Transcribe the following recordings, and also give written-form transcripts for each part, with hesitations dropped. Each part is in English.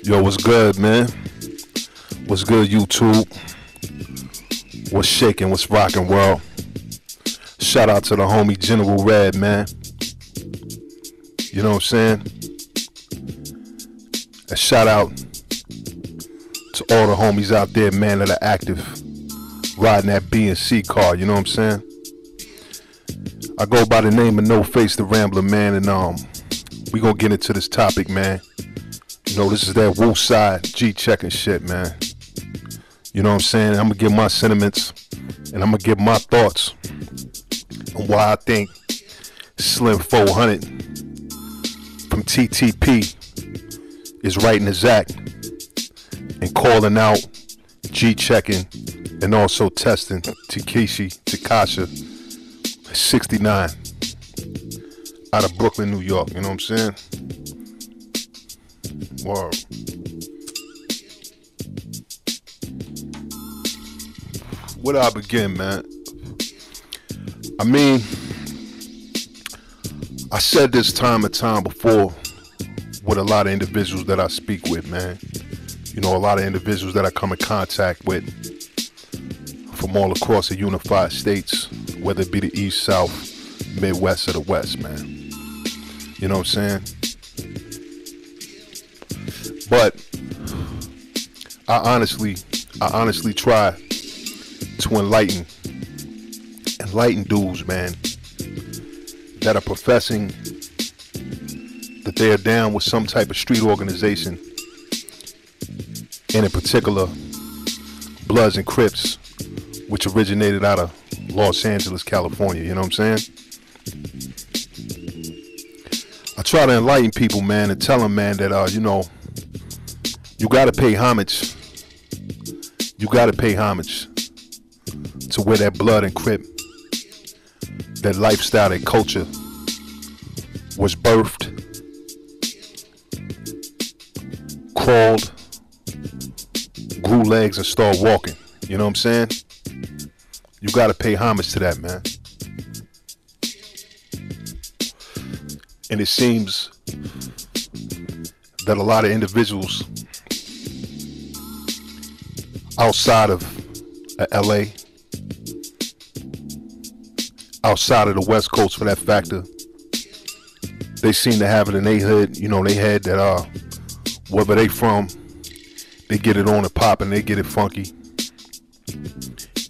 Yo, what's good, man? What's good, YouTube? What's shaking? What's rocking, world? Shout out to the homie General Red, man. You know what I'm saying? A shout out to all the homies out there, man, that are active, riding that B and C car. You know what I'm saying? I go by the name of No Face the Rambler, man, and we gonna get into this topic, man. You know, this is that Woo side G checking shit, man. You know what I'm saying? I'm gonna give my sentiments and I'm gonna give my thoughts on why I think Slim 400 from TTP is writing his act and calling out G checking and also testing Tekshie 69 out of Brooklyn, New York. You know what I'm saying? Word. Where do I begin, man? I mean, I said this time and time before with a lot of individuals that I speak with, man. You know, a lot of individuals that I come in contact with from all across the unified states, whether it be the East, South, Midwest, or the West, man. You know what I'm saying? But I honestly try to enlighten dudes, man, that are professing that they are down with some type of street organization, and in particular Bloods and Crips, which originated out of Los Angeles, California. You know what I'm saying? I try to enlighten people, man, and tell them, man, that you know, you gotta pay homage. You gotta pay homage to where that Blood and Crip, that lifestyle, that culture was birthed, crawled, grew legs, and started walking. You know what I'm saying? You gotta pay homage to that, man. And it seems that a lot of individuals outside of LA, outside of the West Coast for that factor, they seem to have it in their head, you know, they head that wherever they from, they get it on and pop and they get it funky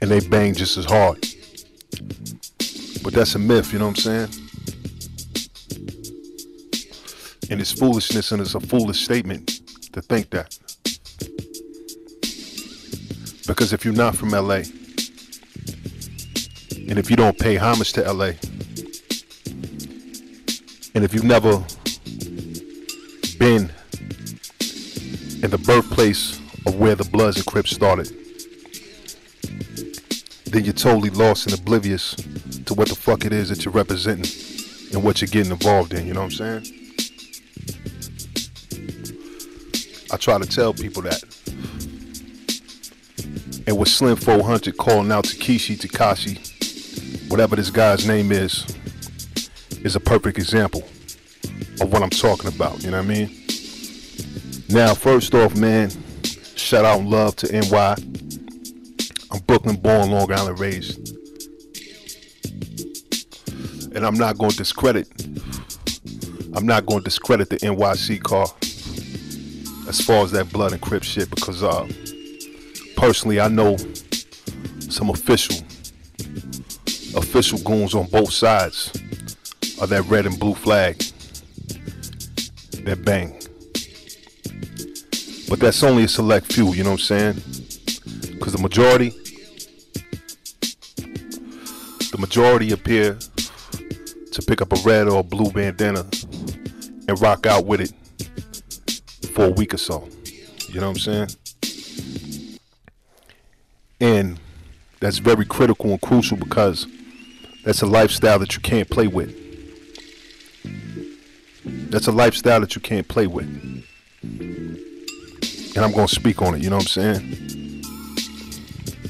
and they bang just as hard. But that's a myth, you know what I'm saying? And it's foolishness, and it's a foolish statement to think that. Because if you're not from LA, and if you don't pay homage to LA, and if you've never been in the birthplace of where the Bloods and Crips started, then you're totally lost and oblivious to what the fuck it is that you're representing and what you're getting involved in. You know what I'm saying? I try to tell people that. And with Slim 400 calling out Tekshie, whatever this guy's name is a perfect example of what I'm talking about. You know what I mean? Now, first off, man, shout out and love to NY. I'm Brooklyn born, Long Island raised. And I'm not going to discredit the NYC car as far as that Blood and Crip shit, because personally I know some official goons on both sides of that red and blue flag that bang. But that's only a select few, you know what I'm saying? Because the majority appear to pick up a red or a blue bandana and rock out with it for a week or so. You know what I'm saying? And that's very critical and crucial, because that's a lifestyle that you can't play with. That's a lifestyle that you can't play with. And I'm going to speak on it, you know what I'm saying?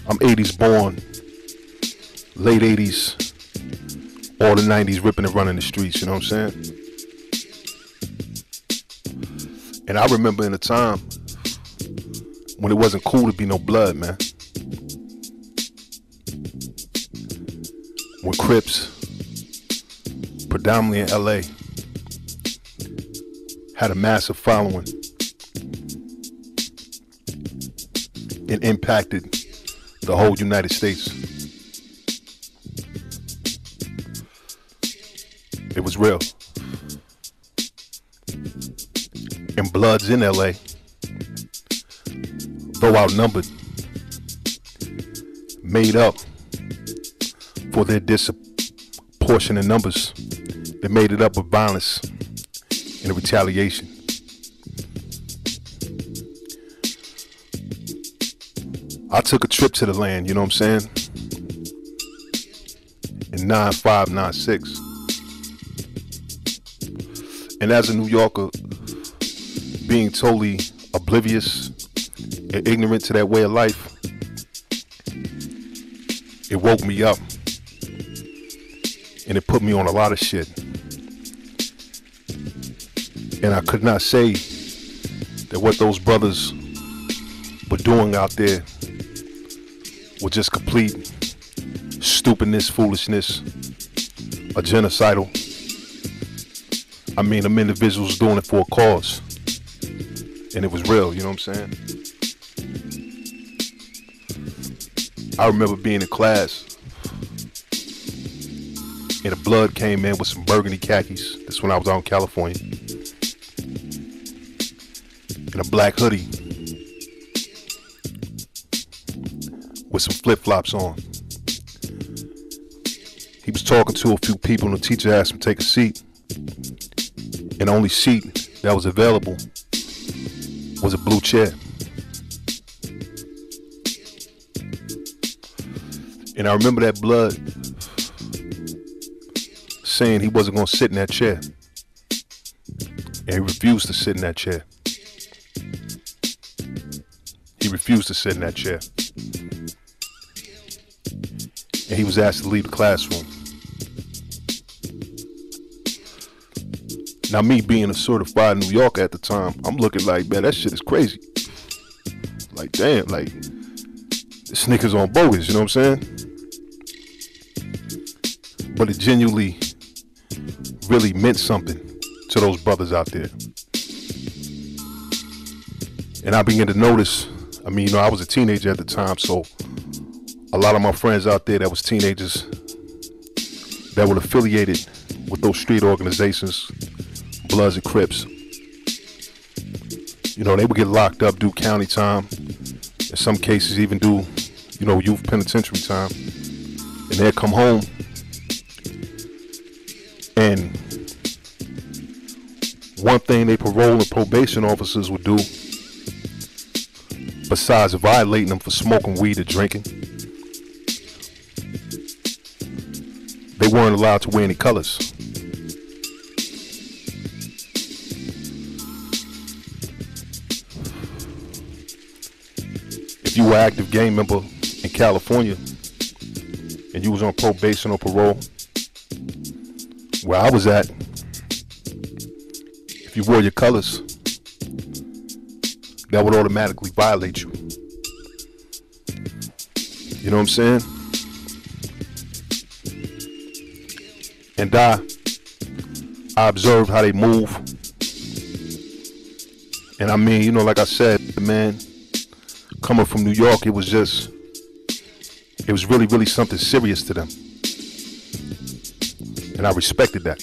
I'm 80s born, late 80s, all the 90s ripping and running the streets, you know what I'm saying? And I remember in a time when it wasn't cool to be no blood, man. When Crips, predominantly in LA, had a massive following and impacted the whole United States. It was real. And Bloods in LA, though outnumbered, made up for their disproportionate numbers. They made it up with violence and retaliation. I took a trip to the land, you know what I'm saying? In 95, 96. And as a New Yorker, being totally oblivious and ignorant to that way of life, it woke me up. And it put me on a lot of shit. And I could not say that what those brothers were doing out there were just complete stupidness, foolishness, or genocidal. I mean, them individuals doing it for a cause. And it was real, you know what I'm saying? I remember being in class and the blood came in with some burgundy khakis. That's when I was out in California. And a black hoodie with some flip-flops on. He was talking to a few people and the teacher asked him to take a seat. And the only seat that was available was a blue chair. And I remember that blood saying he wasn't going to sit in that chair. And he refused to sit in that chair. He refused to sit in that chair. And he was asked to leave the classroom. Now, me being a certified New Yorker at the time, I'm looking like, man, that shit is crazy. Like, damn, like, this nigga's on bogus, you know what I'm saying? But it genuinely really meant something to those brothers out there. And I began to notice, I mean, you know, I was a teenager at the time, so a lot of my friends out there that was teenagers that were affiliated with those street organizations, Bloods and Crips, you know, they would get locked up, do county time, in some cases even do, you know, youth penitentiary time, and they'd come home and one thing they parole and probation officers would do, besides violating them for smoking weed or drinking, they weren't allowed to wear any colors. If you were an active gang member in California and you was on probation or parole, where I was at, if you wore your colors, that would automatically violate you. You know what I'm saying? And I observed how they move. And I mean, you know, like I said, man, coming from New York, it was really, really something serious to them. And I respected that.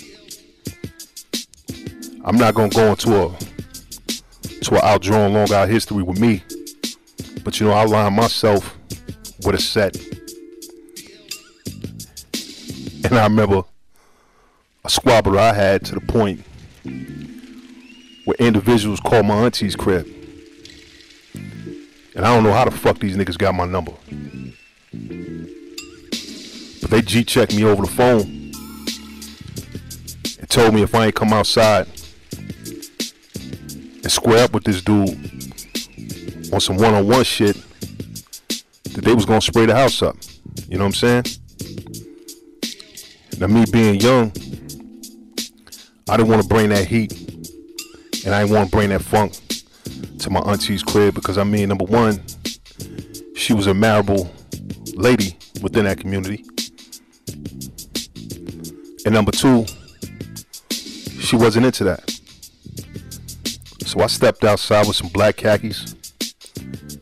I'm not gonna go into an outdrawn, long out history with me, but you know, I line myself with a set. And I remember a squabble I had to the point where individuals called my auntie's crib. And I don't know how the fuck these niggas got my number. But they G-checked me over the phone and told me if I ain't come outside and square up with this dude on some one-on-one shit, that they was gonna spray the house up. You know what I'm saying? Now, me being young, I didn't want to bring that heat And I didn't want to bring that funk to my auntie's crib because, I mean, number one, she was a marriable lady within that community. And number two, she wasn't into that. So I stepped outside with some black khakis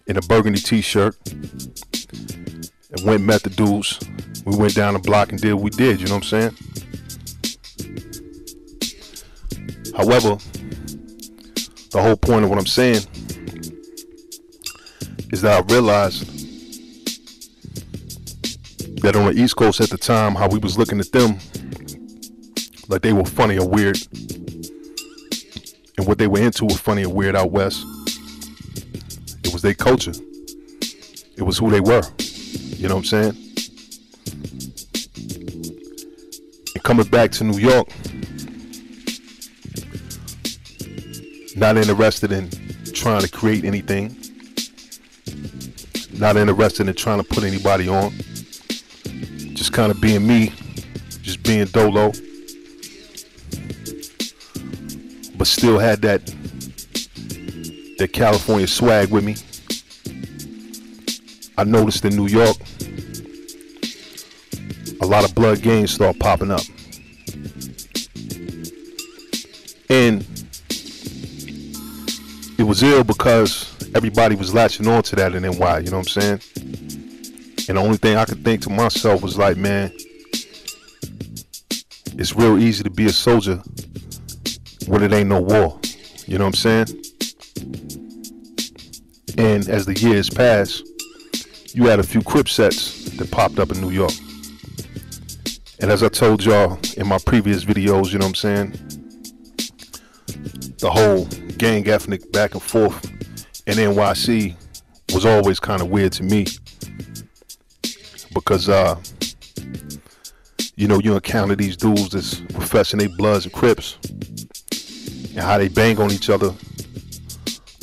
and a burgundy t-shirt and went and met the dudes. We went down the block and did what we did, you know what I'm saying? However, the whole point of what I'm saying is that I realized that on the East Coast at the time, how we was looking at them like they were funny or weird, and what they were into was funny or weird out west. It was their culture. It was who they were. You know what I'm saying? And coming back to New York, not interested in trying to create anything, not interested in trying to put anybody on, just kind of being me, just being dolo, but still had that California swag with me. I noticed in New York, a lot of blood gangs start popping up. And it was ill because everybody was latching on to that in NY, you know what I'm saying? And the only thing I could think to myself was like, man, it's real easy to be a soldier when it ain't no war, you know what I'm saying? And as the years passed, you had a few Crip sets that popped up in New York. And as I told y'all in my previous videos, you know what I'm saying, the whole gang ethnic back and forth in NYC was always kind of weird to me, because you know, you encounter these dudes that's professing they Bloods and Crips and how they bang on each other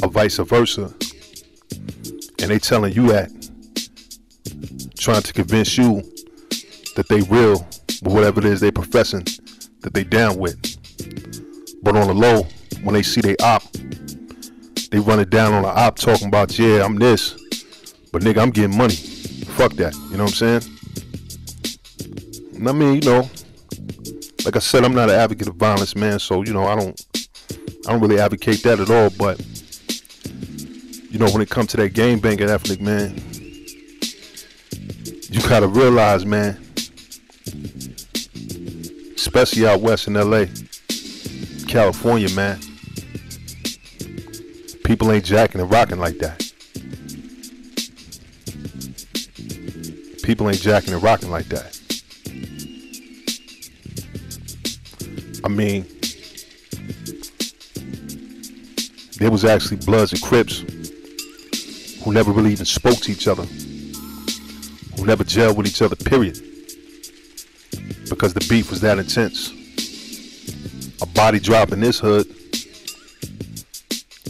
or vice versa, and they telling you that, trying to convince you that they real with whatever it is they professing that they down with. But on the low, when they see they op, they run it down on the op talking about, yeah, I'm this, but nigga, I'm getting money. Fuck that, you know what I'm saying? And I mean, you know, like I said, I'm not an advocate of violence, man, so, you know, I don't really advocate that at all, but, you know, when it comes to that gang banging ethnic, man, you gotta realize, man, especially out west in LA, California, man, people ain't jacking and rocking like that. People ain't jacking and rocking like that. I mean, there was actually Bloods and Crips who never really even spoke to each other, who never gelled with each other, period, because the beef was that intense. A body drop in this hood,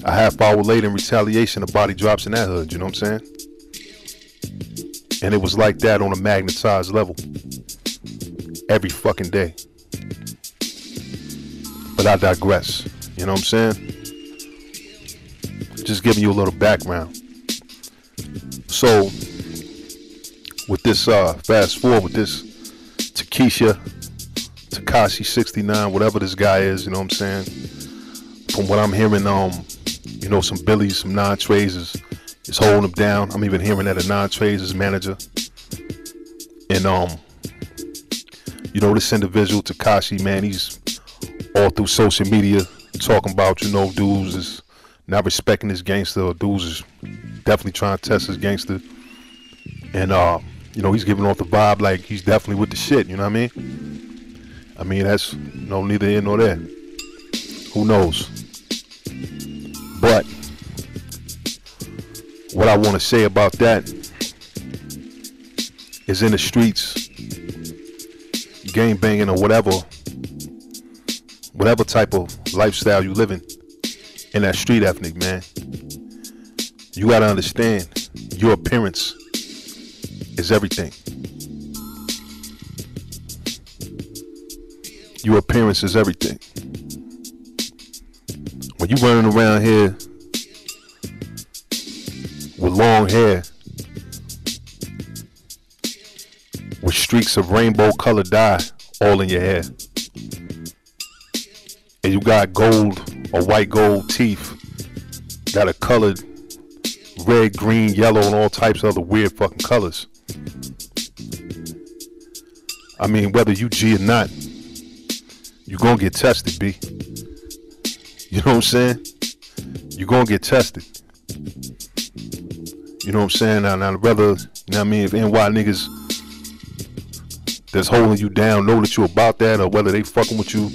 a half hour later in retaliation, a body drops in that hood, you know what I'm saying? And it was like that on a magnetized level every fucking day. But I digress, you know what I'm saying? Just giving you a little background. So with this fast forward with this Tekashi 69, whatever this guy is, you know what I'm saying? From what I'm hearing, you know, some Billies, some non-trades is holding him down. I'm even hearing that a non-trades is manager. And you know, this individual Tekashi, man, he's all through social media talking about, you know, dudes is not respecting his gangster, or dudes is definitely trying to test his gangster. And you know, he's giving off the vibe like he's definitely with the shit, you know what I mean? I mean, that's, you know, neither here nor there. Who knows? But what I want to say about that is, in the streets, gang banging or whatever type of lifestyle you living in that street ethnic, man, you gotta understand your appearance is everything. Your appearance is everything. When you running around here with long hair, with streaks of rainbow colored dye all in your hair, and you got gold or white gold teeth that are colored red, green, yellow, and all types of other weird fucking colors. I mean, whether you G or not, you gonna get tested, B. You know what I'm saying? You gonna get tested. You know what I'm saying? Now whether, you know what I mean, if NY niggas that's holding you down know that you about that, or whether they fucking with you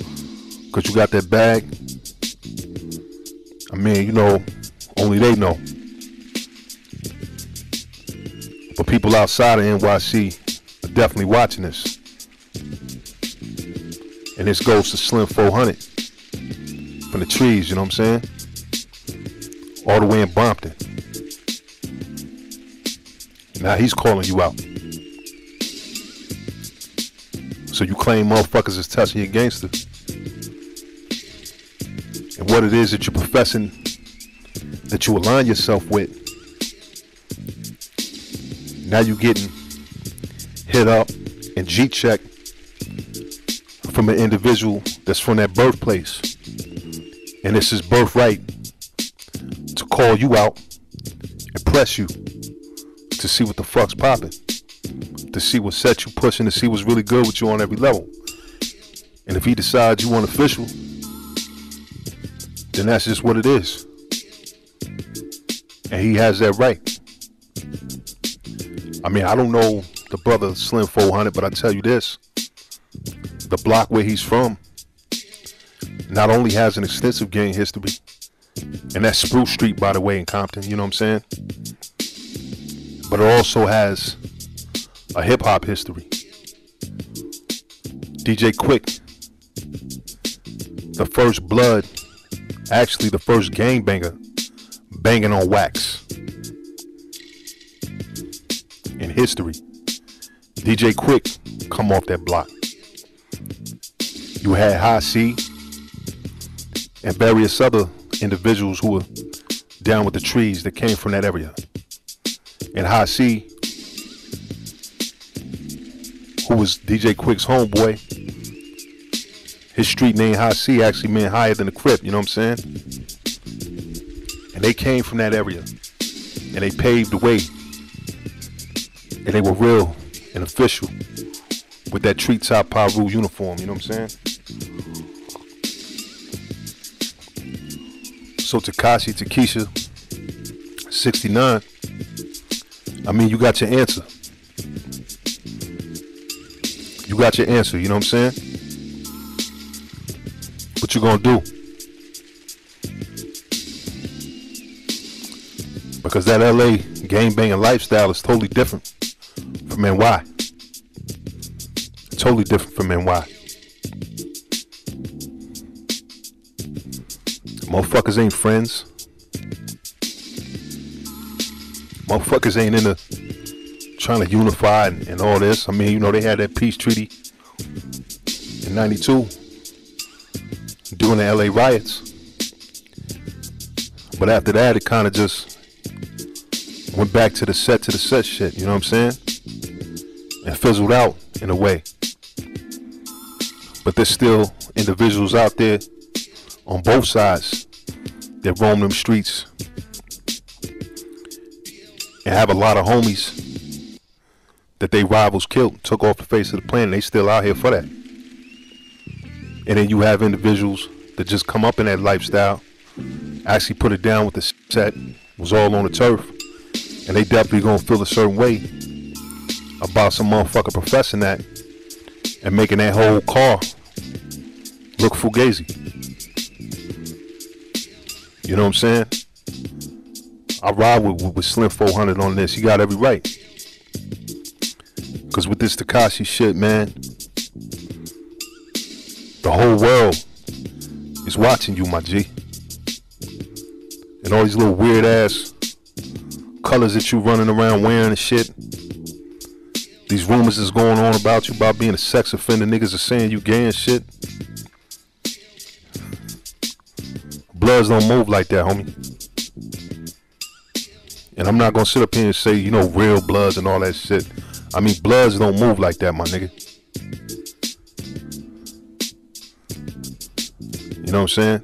because you got that bag, I mean, you know, only they know. But people outside of NYC are definitely watching this. And this goes to Slim 400 from the trees, you know what I'm saying? All the way in Brompton. Now he's calling you out. So you claim motherfuckers is touching your gangster. And what it is that you're professing that you align yourself with, now you getting hit up and G-checked from an individual that's from that birthplace. And it's his birthright to call you out and press you to see what the fuck's popping, to see what set you pushing, to see what's really good with you on every level. And if he decides you want official, then that's just what it is. And he has that right. I mean, I don't know the brother Slim 400, but I tell you this, the block where he's from not only has an extensive gang history, and that's Spruce Street, by the way, in Compton, you know what I'm saying? But it also has a hip-hop history. DJ Quick, the first blood, actually the first gangbanger banging on wax in history. DJ Quick come off that block. You had High C and various other individuals who were down with the trees that came from that area. And High C, who was DJ Quick's homeboy, his street name High C actually meant higher than the Crip, you know what I'm saying? And they came from that area, and they paved the way, and they were real and official with that treetop Piru uniform, you know what I'm saying? So Tekashi, Tekesha, 69, I mean, you got your answer. You got your answer, you know what I'm saying? What you gonna do? Because that LA gangbanging lifestyle is totally different from NY. Totally different from NY. Motherfuckers ain't friends. Motherfuckers ain't into trying to unify and all this. I mean, you know, they had that peace treaty in 92 during the LA riots. But after that, it kind of just went back to the set shit, you know what I'm saying? And fizzled out in a way. But there's still individuals out there on both sides that roam them streets and have a lot of homies that they rivals killed, took off the face of the planet. They still out here for that. And then you have individuals that just come up in that lifestyle, actually put it down with the set, was all on the turf, and they definitely gonna feel a certain way about some motherfucker professing that and making that whole car look fugazi. You know what I'm saying? I ride with Slim 400 on this. He got every right. Because with this Tekashi shit, man, the whole world is watching you, my G. And all these little weird ass colors that you running around wearing and shit. These rumors is going on about you about being a sex offender. Niggas are saying you gay and shit. bloods don't move like that, homie. And I'm not gonna sit up here and say, you know, real bloods and all that shit. I mean, bloods don't move like that, my nigga. You know what I'm saying?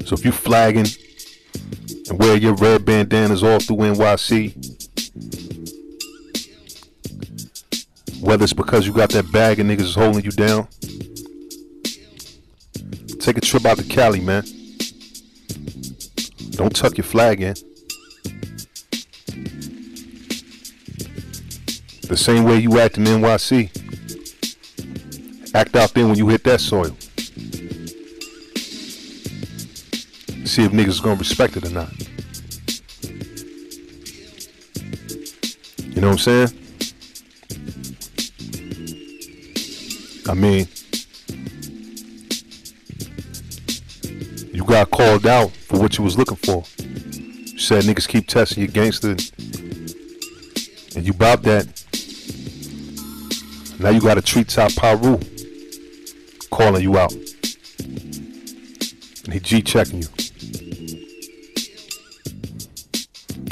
So if you flagging and wear your red bandanas all through NYC, whether it's because you got that bag and niggas is holding you down, take a trip out to Cali, man. Don't tuck your flag in. The same way you act in NYC, act out there when you hit that soil. See if niggas gonna respect it or not. You know what I'm saying? I mean, you got called out for what you was looking for. You said niggas keep testing you gangster, and you bout that. Now you got a treetop Piru calling you out, and he G-checking you.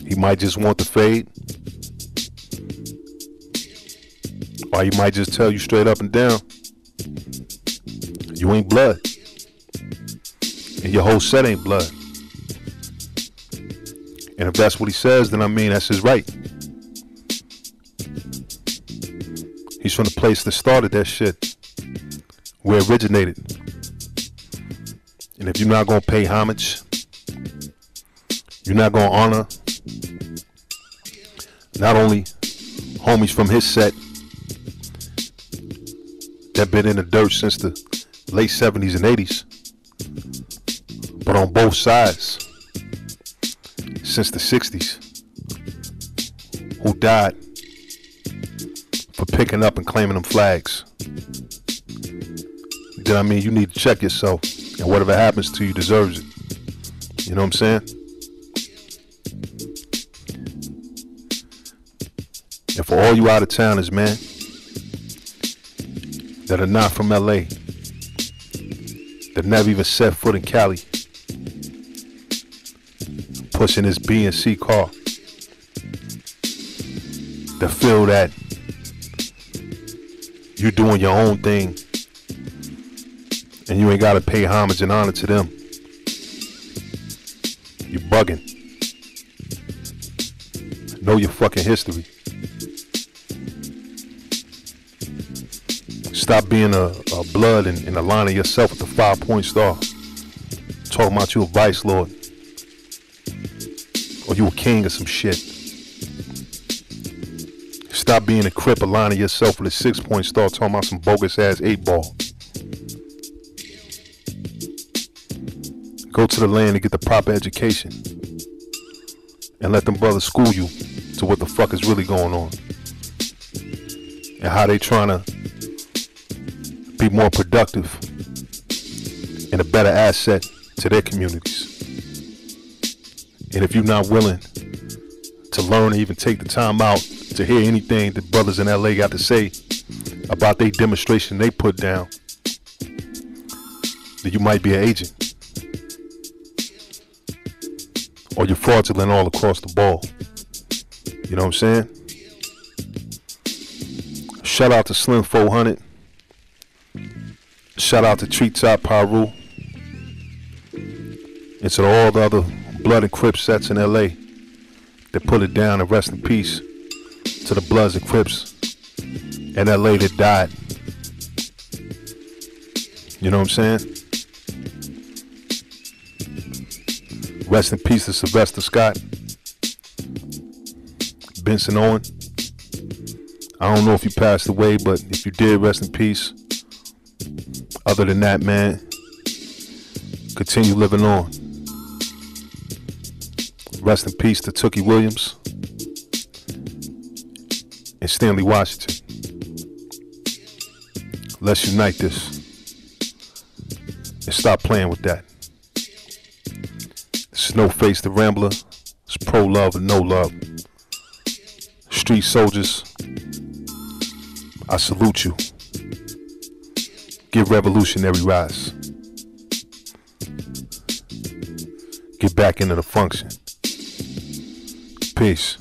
He might just want the fade, or he might just tell you straight up and down, you ain't blood, and your whole set ain't blood. And if that's what he says, then I mean, that's his right. He's from the place that started that shit, where it originated. And if you're not gonna pay homage, you're not gonna honor not only homies from his set that been in the dirt since the late 70s and 80s, but on both sides since the 60s, who died for picking up and claiming them flags, then I mean, you need to check yourself, and whatever happens to you deserves it. You know what I'm saying? And for all you out of towners, man, that are not from LA, that never even set foot in Cali, pushing this B and C car, that feel that you doing your own thing and you ain't gotta pay homage and honor to them, you bugging. Know your fucking history. Stop being a blood and aligning yourself with the 5-point star. Talking about you a vice lord, or you a king or some shit. Stop being a crip, aligning yourself with a 6-point star, talking about some bogus ass 8-ball. Go to the land and get the proper education, and let them brothers school you to what the fuck is really going on, and how they trying to be more productive and a better asset to their communities. And if you're not willing to learn or even take the time out to hear anything that brothers in LA got to say about their demonstration they put down, then you might be an agent, or you're fraudulent all across the ball. You know what I'm saying? Shout out to Slim 400. Shout out to Treetop Piru, and to all the other Blood and Crips sets in LA that put it down, and rest in peace to the Bloods and Crips in LA that died. You know what I'm saying? Rest in peace to Sylvester Scott, Benson Owen. I don't know if you passed away, but if you did, rest in peace. Other than that, man, continue living on. Rest in peace to Tookie Williams and Stanley Washington. Let's unite this and stop playing with that. This is No Face the Rambler. It's pro love and no love. Street soldiers, I salute you. Get revolutionary rise. Get back into the function. Peace.